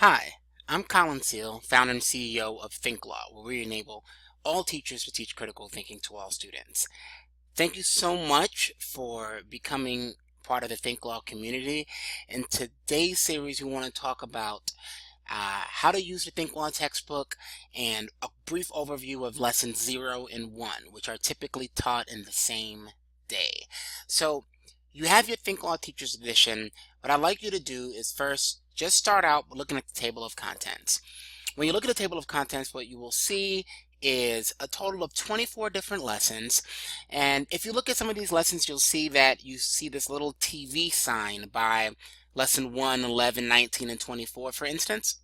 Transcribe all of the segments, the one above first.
Hi, I'm Colin Seal, founder and CEO of thinkLaw, where we enable all teachers to teach critical thinking to all students. Thank you so much for becoming part of the thinkLaw community. In today's series, we want to talk about how to use the thinkLaw textbook and a brief overview of lessons 0 and 1, which are typically taught in the same day. So you have your thinkLaw Teachers Edition. What I'd like you to do is first just start out looking at the table of contents. When you look at the table of contents, what you will see is a total of 24 different lessons. And if you look at some of these lessons, you'll see that you see this little TV sign by lesson 1, 11, 19, and 24, for instance.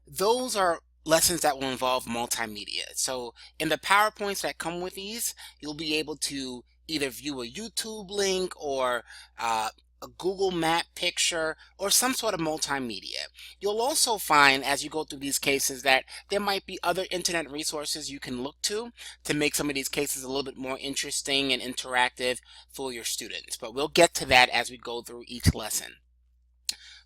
Those are lessons that will involve multimedia. So in the PowerPoints that come with these, you'll be able to either view a YouTube link or a Google Map picture or some sort of multimedia. You'll also find as you go through these cases that there might be other internet resources you can look to make some of these cases a little bit more interesting and interactive for your students. But we'll get to that as we go through each lesson.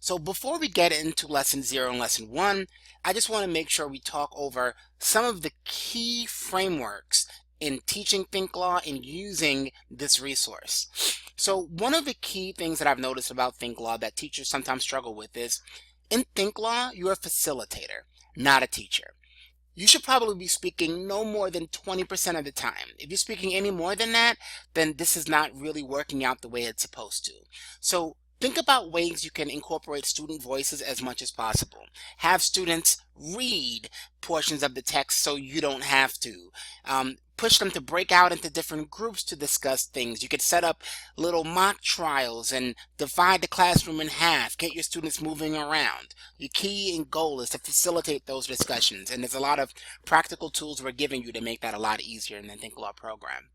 So before we get into lesson 0 and lesson 1, I just want to make sure we talk over some of the key frameworks in teaching thinkLaw and using this resource. So one of the key things that I've noticed about thinkLaw that teachers sometimes struggle with is, in thinkLaw, you're a facilitator, not a teacher. You should probably be speaking no more than 20% of the time. If you're speaking any more than that, then this is not really working out the way it's supposed to. So think about ways you can incorporate student voices as much as possible. Have students read portions of the text so you don't have to. Push them to break out into different groups to discuss things. You could set up little mock trials and divide the classroom in half. Get your students moving around. Your key and goal is to facilitate those discussions. And there's a lot of practical tools we're giving you to make that a lot easier in the thinkLaw program.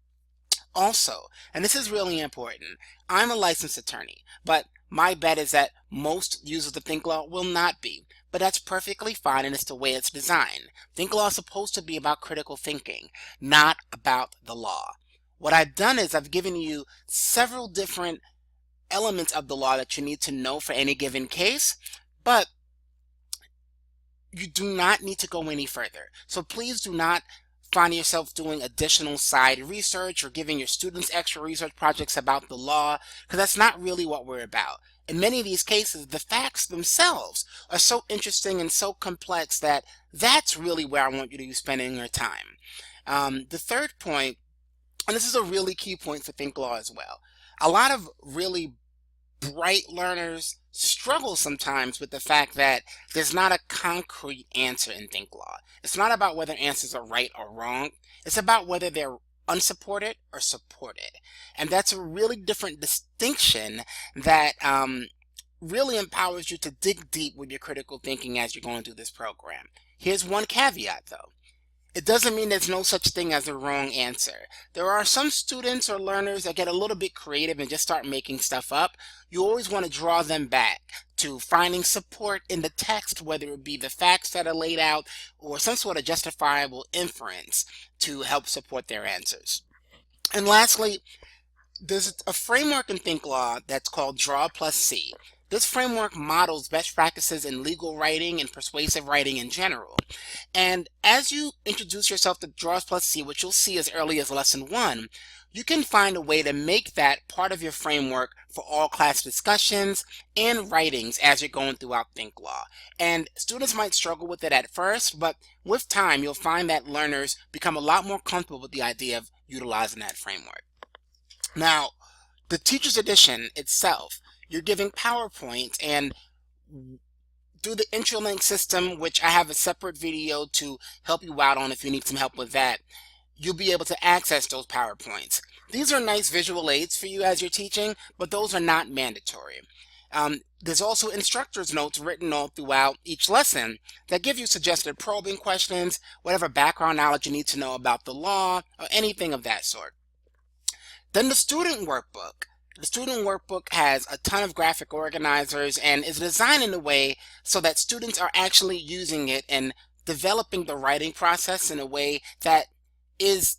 Also, and this is really important, I'm a licensed attorney, but my bet is that most users of thinkLaw will not be. But that's perfectly fine, and it's the way it's designed. thinkLaw is supposed to be about critical thinking, not about the law. What I've done is I've given you several different elements of the law that you need to know for any given case, but you do not need to go any further. So please do not find yourself doing additional side research or giving your students extra research projects about the law, because that's not really what we're about. In many of these cases, the facts themselves are so interesting and so complex that that's really where I want you to be spending your time. The third point, and this is a really key point for thinkLaw as well, a lot of really bright learners struggle sometimes with the fact that there's not a concrete answer in thinkLaw. It's not about whether answers are right or wrong. It's about whether they're unsupported or supported. And that's a really different distinction that really empowers you to dig deep with your critical thinking as you're going through this program. Here's one caveat though. It doesn't mean there's no such thing as a wrong answer. There are some students or learners that get a little bit creative and just start making stuff up. You always want to draw them back to finding support in the text, whether it be the facts that are laid out or some sort of justifiable inference to help support their answers. And lastly, there's a framework in thinkLaw that's called Draw plus C. This framework models best practices in legal writing and persuasive writing in general. And as you introduce yourself to Draw plus C, which you'll see as early as lesson 1, you can find a way to make that part of your framework for all class discussions and writings as you're going throughout thinkLaw. And students might struggle with it at first, but with time you'll find that learners become a lot more comfortable with the idea of utilizing that framework. Now, the Teacher's Edition itself, you're giving PowerPoint, and through the Intralink system, which I have a separate video to help you out on if you need some help with that, you'll be able to access those PowerPoints. These are nice visual aids for you as you're teaching, but those are not mandatory. There's also instructor's notes written all throughout each lesson that give you suggested probing questions, whatever background knowledge you need to know about the law, or anything of that sort. Then the student workbook. The student workbook has a ton of graphic organizers and is designed in a way so that students are actually using it and developing the writing process in a way that it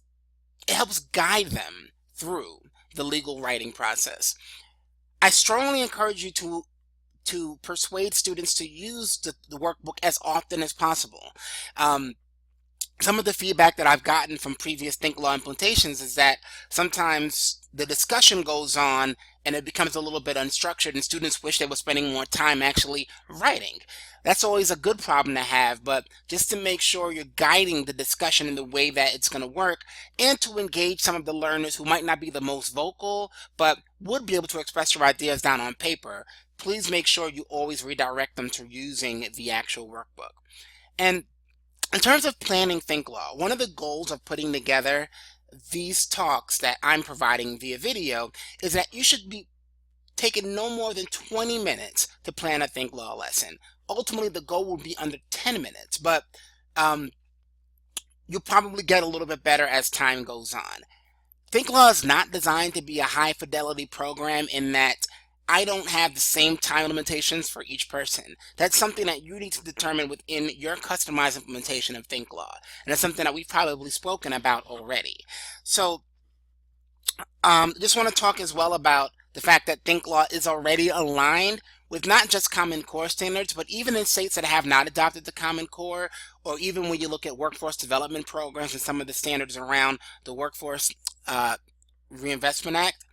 helps guide them through the legal writing process. I strongly encourage you to to persuade students to use the workbook as often as possible. Um, some of the feedback that I've gotten from previous thinkLaw implementations is that sometimes the discussion goes on and it becomes a little bit unstructured, and students wish they were spending more time actually writing. That's always a good problem to have, but just to make sure you're guiding the discussion in the way that it's going to work, and to engage some of the learners who might not be the most vocal but would be able to express their ideas down on paper, please make sure you always redirect them to using the actual workbook. And in terms of planning thinkLaw, one of the goals of putting together these talks that I'm providing via video is that you should be taking no more than 20 minutes to plan a thinkLaw lesson. Ultimately, the goal will be under 10 minutes, but you'll probably get a little bit better as time goes on. thinkLaw is not designed to be a high fidelity program in that I don't have the same time limitations for each person. That's something that you need to determine within your customized implementation of thinkLaw. And that's something that we've probably spoken about already. So just want to talk as well about the fact that thinkLaw is already aligned with not just Common Core standards, but even in states that have not adopted the Common Core, or even when you look at workforce development programs and some of the standards around the Workforce Reinvestment Act,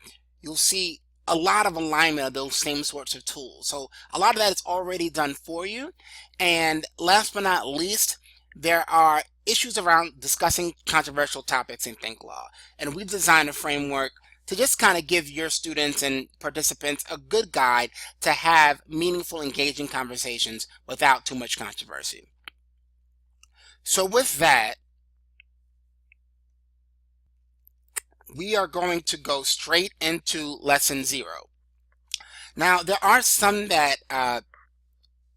you'll see a lot of alignment of those same sorts of tools. So a lot of that is already done for you. And last but not least, there are issues around discussing controversial topics in thinkLaw. And we've designed a framework to just kind of give your students and participants a good guide to have meaningful, engaging conversations without too much controversy. So with that, we are going to go straight into lesson 0. Now, there are some that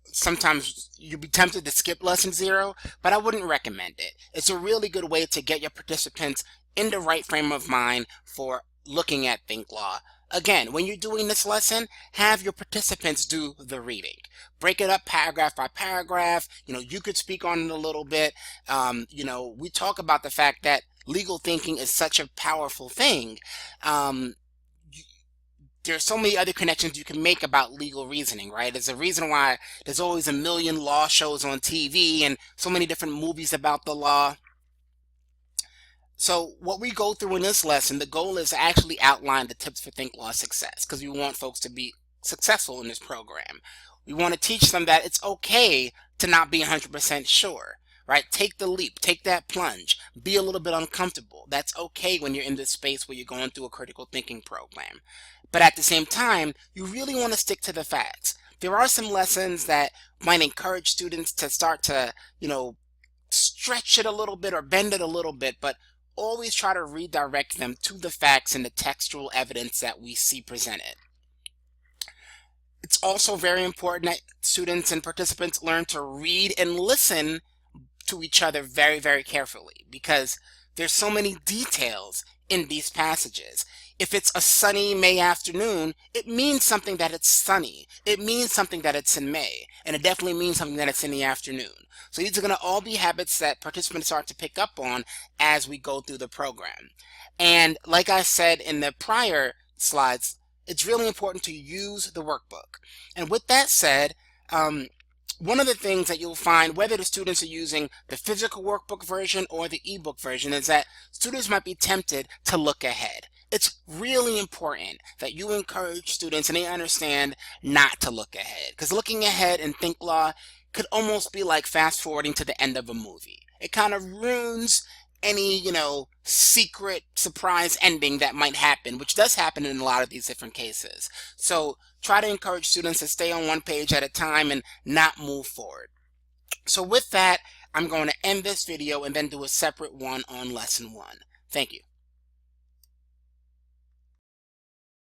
sometimes you'd be tempted to skip lesson 0, but I wouldn't recommend it. It's a really good way to get your participants in the right frame of mind for looking at thinkLaw. Again, when you're doing this lesson, have your participants do the reading. Break it up paragraph by paragraph. You could speak on it a little bit. We talk about the fact that legal thinking is such a powerful thing. There's so many other connections you can make about legal reasoning, right? There's a reason why there's always a million law shows on TV and so many different movies about the law. So what we go through in this lesson, the goal is to actually outline the tips for thinkLaw success, because we want folks to be successful in this program. We want to teach them that it's okay to not be 100% sure, right? Take the leap, take that plunge, be a little bit uncomfortable. That's okay when you're in this space where you're going through a critical thinking program. But at the same time, you really want to stick to the facts. There are some lessons that might encourage students to start to, stretch it a little bit or bend it a little bit, but always try to redirect them to the facts and the textual evidence that we see presented. It's also very important that students and participants learn to read and listen to each other very, very carefully, because there's so many details in these passages. If it's a sunny May afternoon, it means something that it's sunny. It means something that it's in May, and it definitely means something that it's in the afternoon. So these are going to all be habits that participants start to pick up on as we go through the program. And like I said in the prior slides, it's really important to use the workbook. And with that said, one of the things that you'll find, whether the students are using the physical workbook version or the ebook version, is that students might be tempted to look ahead. It's really important that you encourage students and they understand not to look ahead, because looking ahead in thinkLaw could almost be like fast forwarding to the end of a movie. It kind of ruins any, secret surprise ending that might happen, which does happen in a lot of these different cases. So try to encourage students to stay on one page at a time and not move forward. So with that, I'm going to end this video and then do a separate one on lesson 1. Thank you.